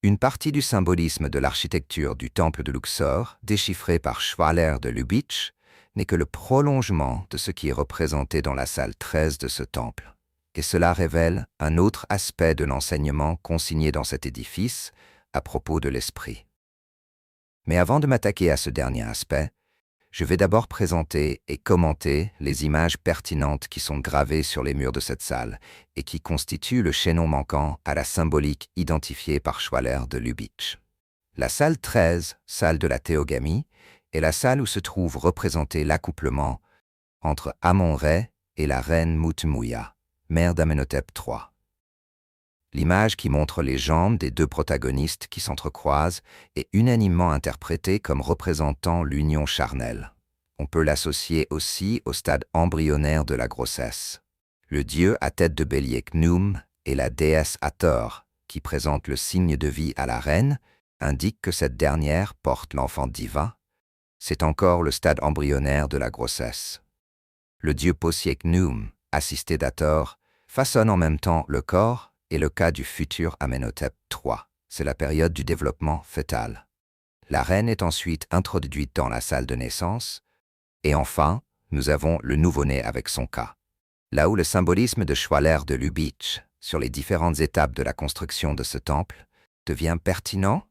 Une partie du symbolisme de l'architecture du temple de Luxor, déchiffrée par Schwaller de Lubitsch, n'est que le prolongement de ce qui est représenté dans la salle 13 de ce temple. Et cela révèle un autre aspect de l'enseignement consigné dans cet édifice à propos de l'esprit. Mais avant de m'attaquer à ce dernier aspect, je vais d'abord présenter et commenter les images pertinentes qui sont gravées sur les murs de cette salle et qui constituent le chaînon manquant à la symbolique identifiée par Schwaller de Lubitsch. La salle 13, salle de la théogamie, est la salle où se trouve représenté l'accouplement entre Amon-Rê et la reine Mutmuya, mère d'Amenhotep III. L'image qui montre les jambes des deux protagonistes qui s'entrecroisent est unanimement interprétée comme représentant l'union charnelle. On peut l'associer aussi au stade embryonnaire de la grossesse. Le dieu à tête de bélier Khnum et la déesse Hathor, qui présente le signe de vie à la reine, indiquent que cette dernière porte l'enfant divin. C'est encore le stade embryonnaire de la grossesse. Le dieu possier Khnum, assisté d'Hathor, façonne en même temps le corps et le cas du futur Amenhotep III. C'est la période du développement fœtal. La reine est ensuite introduite dans la salle de naissance. Et enfin, nous avons le nouveau-né avec son cas. Là où le symbolisme de Schwaller de Lubitsch sur les différentes étapes de la construction de ce temple devient pertinent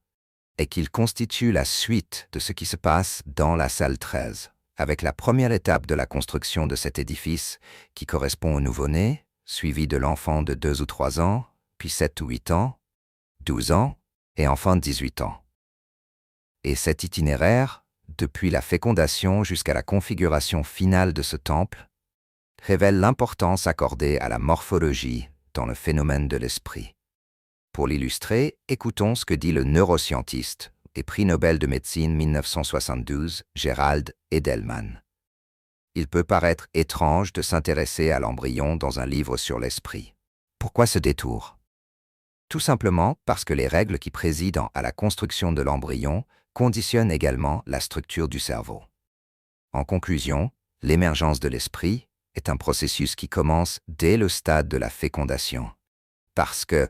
et qu'il constitue la suite de ce qui se passe dans la salle 13, avec la première étape de la construction de cet édifice qui correspond au nouveau-né, suivi de l'enfant de 2 ou 3 ans, puis 7 ou 8 ans, 12 ans et enfin 18 ans. Et cet itinéraire, depuis la fécondation jusqu'à la configuration finale de ce temple, révèle l'importance accordée à la morphologie dans le phénomène de l'esprit. Pour l'illustrer, écoutons ce que dit le neuroscientiste et prix Nobel de médecine 1972, Gerald Edelman. Il peut paraître étrange de s'intéresser à l'embryon dans un livre sur l'esprit. Pourquoi ce détour? Tout simplement parce que les règles qui président à la construction de l'embryon conditionnent également la structure du cerveau. En conclusion, l'émergence de l'esprit est un processus qui commence dès le stade de la fécondation. Parce que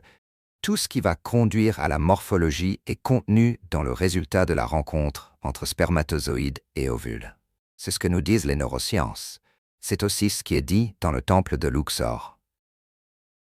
tout ce qui va conduire à la morphologie est contenu dans le résultat de la rencontre entre spermatozoïdes et ovules. C'est ce que nous disent les neurosciences. C'est aussi ce qui est dit dans le temple de Luxor.